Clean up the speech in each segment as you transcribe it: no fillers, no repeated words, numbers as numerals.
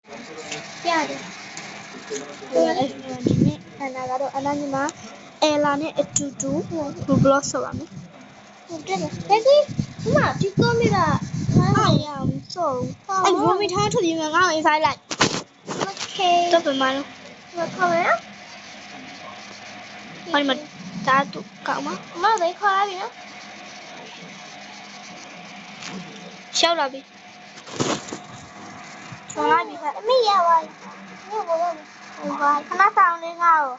ရတယ်ဒီနေ့အနာကတော့အနာညီမအဲလာနဲ့အတူတူ Roblox ဆော့ပါမယ်ဟုတ်တယ်ဒါကြီးဒီမှာဒီကွန်ပျူတာအားရအောင်ဆော့အဲ့ဘုံမီထားထုတ်ပြီးမှငါ့ကို invite လိုက် Okay တော့ပြန်မလို့ခေါ်ရဘာမှတာတူကောက်မမပဲခေါ်ရပြီနော်ရှောက်လာပြီခေါ်လာပြီအမေရပါဘူးဘယ်လိုလဲဘာခဏဆောင်လေးငါ့ကို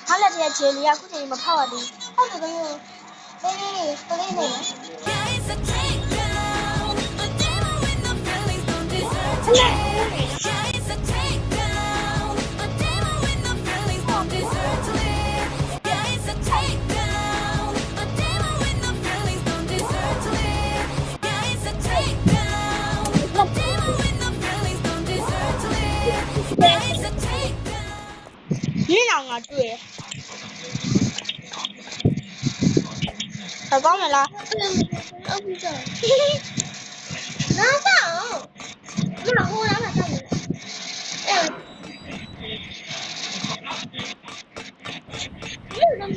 ဟာလည်းပြချေလီကခုချိန်မဖောက်ရသေးဘူးဟုတ်တယ်ဘေးကလေးနေ你两个对，太高了啦！拿上，拿我拿上你。哎，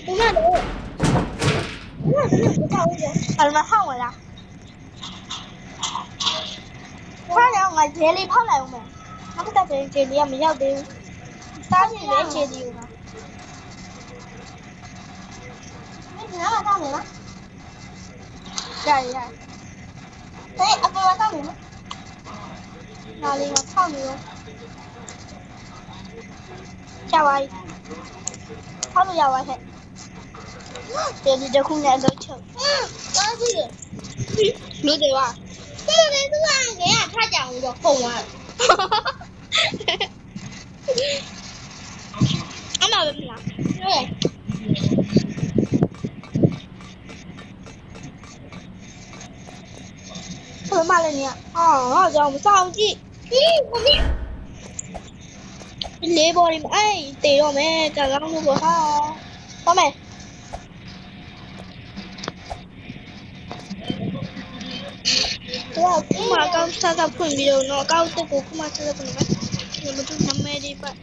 不慢走，不慢走不到我。好了，换我了。他俩我这里跑来我们，他们在这里也没要的。啥时候接的有吗？你今天晚上没吗？呀。哎，阿哥晚上没吗？哪里我操你哟！下娃，他都要娃去。这里这空间都臭。我这个，没得哇。这个是俺给俺他讲我就疯了。俺妈问你了，对。我骂了你，好叫我们着急。我们。你玻璃哎，对了没？这刚录多少？好没？哇，姑妈刚查到朋友呢，搞这个姑妈查到朋友吗？你们就想买的吧？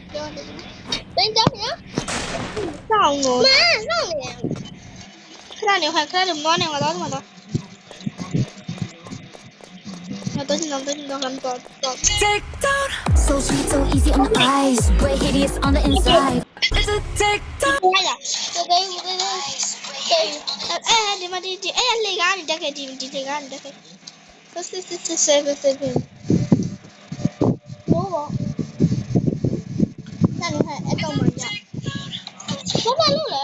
等一下，上我。妈，上你。看你快，看你摸你，我到什么了？我都是能很多。Take down, so sweet, so easy on the eyes, way hideous on the inside. It's a take down. 哎呀，这个，哎，你们这，哎呀，那个你打开，这个你打开。是。我。那你看，哎，干嘛呀？我把录了。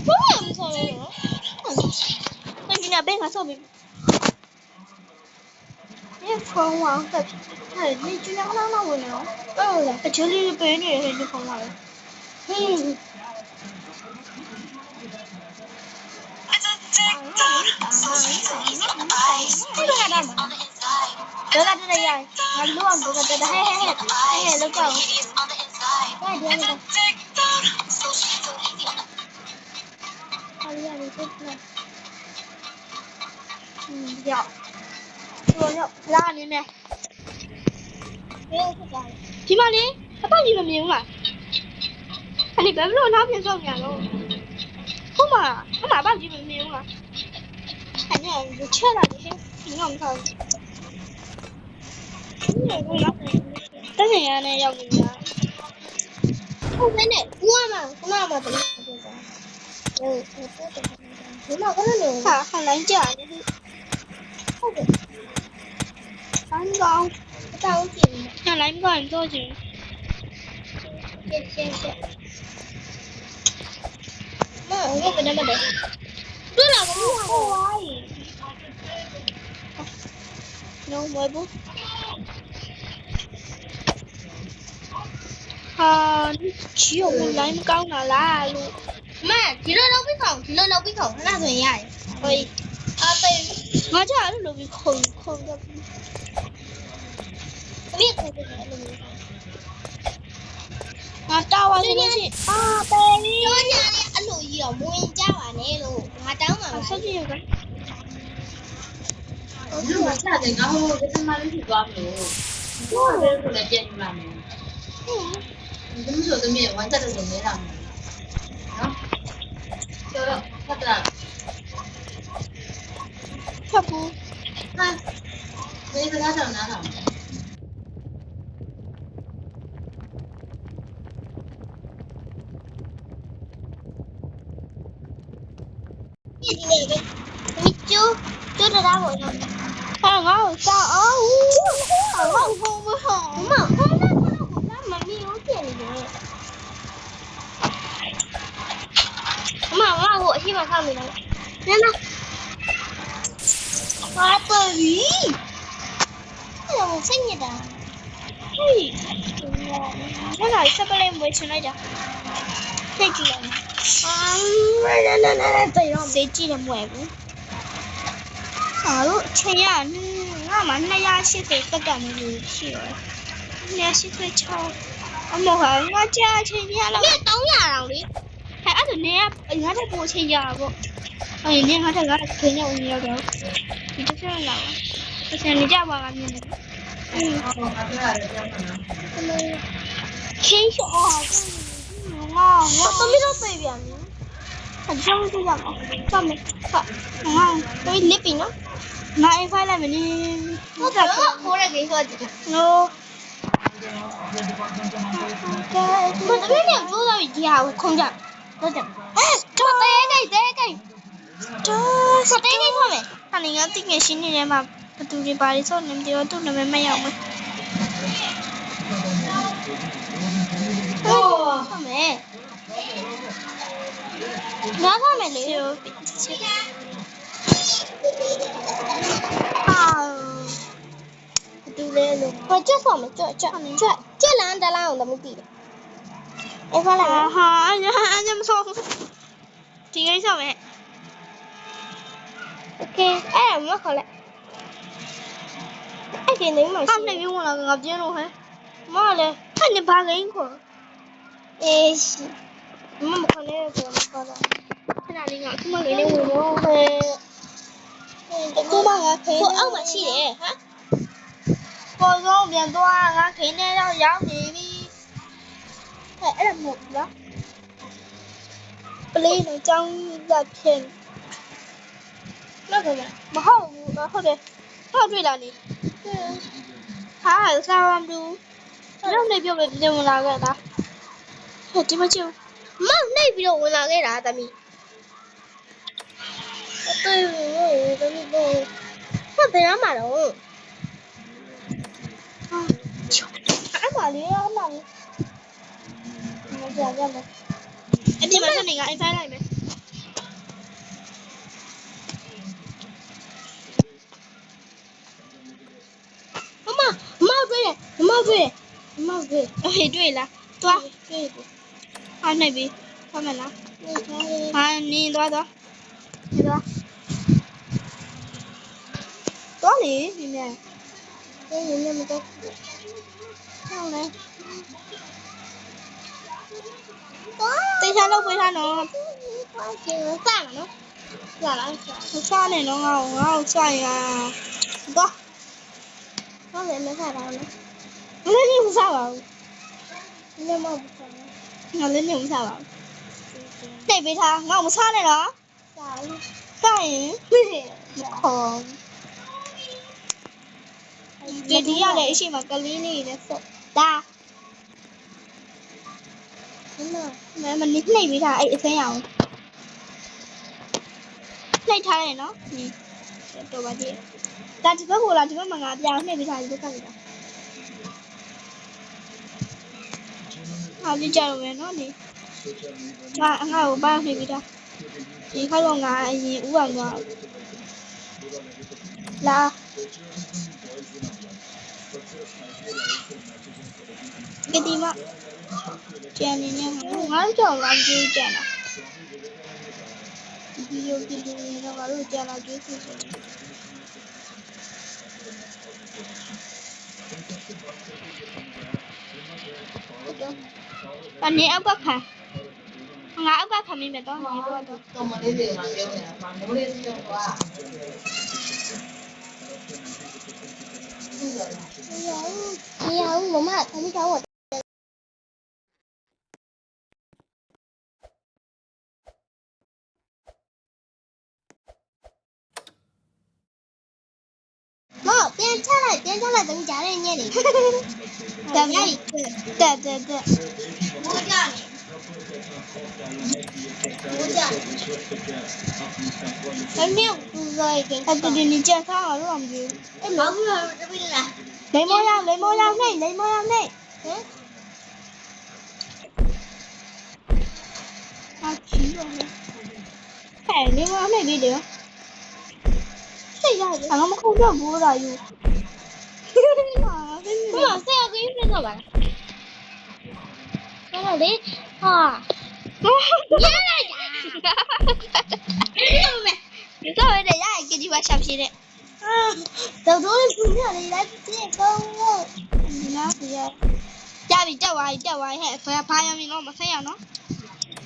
我也不错了。那你俩别看手机。你疯了，哎，你今天哪问了？哎，这里白女还是疯了？这个呀，俺录完这个，嘿，都搞。快点那个。好呀，你这个。要。我拉你呢。没有这个。起码你，他到底有没有嘛？你别说他偏上面了。好嘛，他哪把你没有嘛？哎，你吃了这些，你看不看？但是呀，那要不你啊？我真的，我嘛怎么这个？我这个，可能有。好难讲，就是。好的。三高，着急。要来一个很着急。谢。妈，我给他们的。对了，我no， 我不。你只有我来高哪来路？妈，提了老鼻孔，那怎样？可以。对，我这还是老鼻孔的。我也可以这个老鼻孔。ငါတာဝါဆိုလို့ရှိရင်တယ်ပြီပြောညာလေးအဲ့လိုကြီးတော့မဝင်ကြပါနဲ့လို့ငါတောင်းပါမယ်ဆက်ကြည့်ရကော你我下载，然后给他妈的去抓没有？我这出来见你了没？你怎么说都没有，我这都没上。啊？叫了，他的。ချက်ဘူး 看，这个他上哪上？ ဒီနေ့ပဲဒီကျိုးတရားပေါ်တော့ဟာငါ့ကိုစားအောင်ငါ့ကိုဘုံဘုံမမနာမမီကိုပြင်နေတယ်မငါ့ကိုအရှိမဆောက်နေတယ်နန်းဟာတော်ပြီအဲ့ဒါကိုစိတ်ညစ်တာဟေးနန်းကစပလေးမွေးချင်လိုက်တာစိတ်ကြည့်လိုက်对了，谁记得买不？好了，这样，我们那样是得不干的去了，那是会超，我没看我家这样了。你懂呀，老李？还按照你啊，人家在播这样不？哎，你看这个，肯定我们要聊，你就这样聊啊？不行，你家玩完没？挺小啊，我都没到这边呢。很像这样哦，上面看，有一粒饼呢，拿一块来没呢？我怎么回来给你说这个？喏，我这边两桌到一起啊，我空着，多着。哎，这个，这我这个方面，那你要订个新的人嘛？不都是把你送你们地方都那边没有吗？哦，上面。拿上面留有饼子对嘞，我这上面这两个哪有那么低的？哎，快来！好，俺们说，这个上面。OK，哎，我们好了。哎，给你们。他那边我那个接龙还，妈嘞，看你爬个一块。哎是。မမခနဲ့ပြောမှာပါလားခဏလေးကခုမှလေးဝင်ရောဟဲ့ခုမှငါခင်းကိုအောက်မှာရှိတယ်ဟမ်ပေါ်ဆုံးပြန်သွားငါခင်းနေတော့ရောက်နေပြီဟဲ့အဲ့ဒါမဟုတ်ဘူးလားပလေးနဲ့ចောင်းလက်ဖြစ်လောက်ကမဟုတ်ဘူးဟုတ်တယ်ဟုတ်တွေ့လားနေဟာစားရမလို့နောက်နေပြုတ်ပြီးဝင်လာခဲ့တာဟဲ့ဒီမချူမောင်နှိပ်ပြီးတော့ဝင်လာခဲ့တာသမီးအသေးဘူးသမီးတော့ဘာဘယ်မှာတော့အမလေးအမလေးမကြရမယ်အဒီမှာနေကအိမ်ဖိုင်းလိုက်မယ်မတွေ့တယ်အေးတွေ့လားသွားတွေ့ဘူးဟာနေပြီဟုတ်မလားဟာနေသွားနေနေနေမတော့ဟုတ်လေတေချာလောက်ပေးထားနော်စားမနော်စားနေတော့ငါ့ကိုစားရတော့ဟုတ်လေမစားပါဘူးလည်းမစားပါဘူးလည်းမစားဘူးငါလည်းမစားပါဘူးနှိပ်ပေးထားငါ့ကိုမစားနဲ့တော့စားရင်မခေါ်ဒီရလည်းအရှိမကလေးလေးနဲ့ဆက်ဒါမနှိပ်ပေးထားအဲ့အစင်းရအောင်နှိပ်ထားတယ်နော်တော်ပါသေးဒါဒီဘက်ကိုလာဒီဘက်မှာငါပြောင်းနှိပ်ပေးထားဒီဘက်ကနေတာဟာဒီကြတော့မယ်နော်ဒီငါ့ကိုပါနှိပ်ပေးထားဒီခေါက်တော့ငါအရင်ဥအောင်သွားလာဒီမှာကျန်နေနေငါကြောက်လာကြည့်ကြတာဒီလိုတော့ငါတို့ကြလာကြည့်စီ တနေ့အောက်ကခံငါအောက်ကခံမိမယ်တော့ညီတော့ တော့မလေးတွေကပြောနေတာမမိုးလေးပြောတော့ 没有，我妈他们找我。妈，边下来，等家人念的。在家里。对。我家里。还没有煮过一根。哎，对，你介绍了，我忘记。哎，老师，这边来。雷摩羊内。嗯。啊，奇了。哎，雷摩羊内别的。谁家的？俺们空调不的有。妈，谁要给你分到吧？我那里啊。你来呀！你稍微等下给你把小皮的。到时候空调里来直接跟我。你那是呀？家里叫完，嘿，回来爬阳明我们分享呢。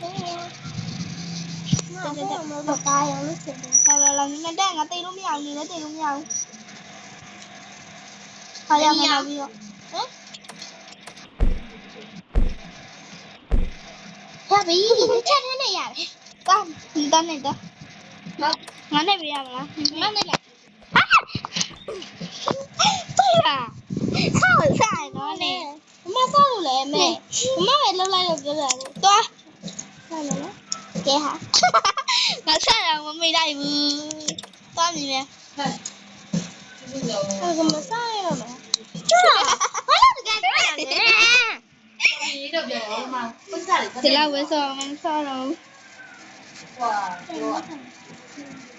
对。我爬阳了去。来，你们带我带路苗，你来带路苗。爬阳没到没有？嗯。要不你拆成那样嘞？你到那个。我那边要不啦？我那边。啊！对呀，好晒呢你。我妈上路来没？我妈为了来就过来了。对。上来了。给哈。我上来我没带不。到里面。我怎么上来了嘛？我就是该这样的。你这边我嘛，不下来。对了，为什么上了？哇，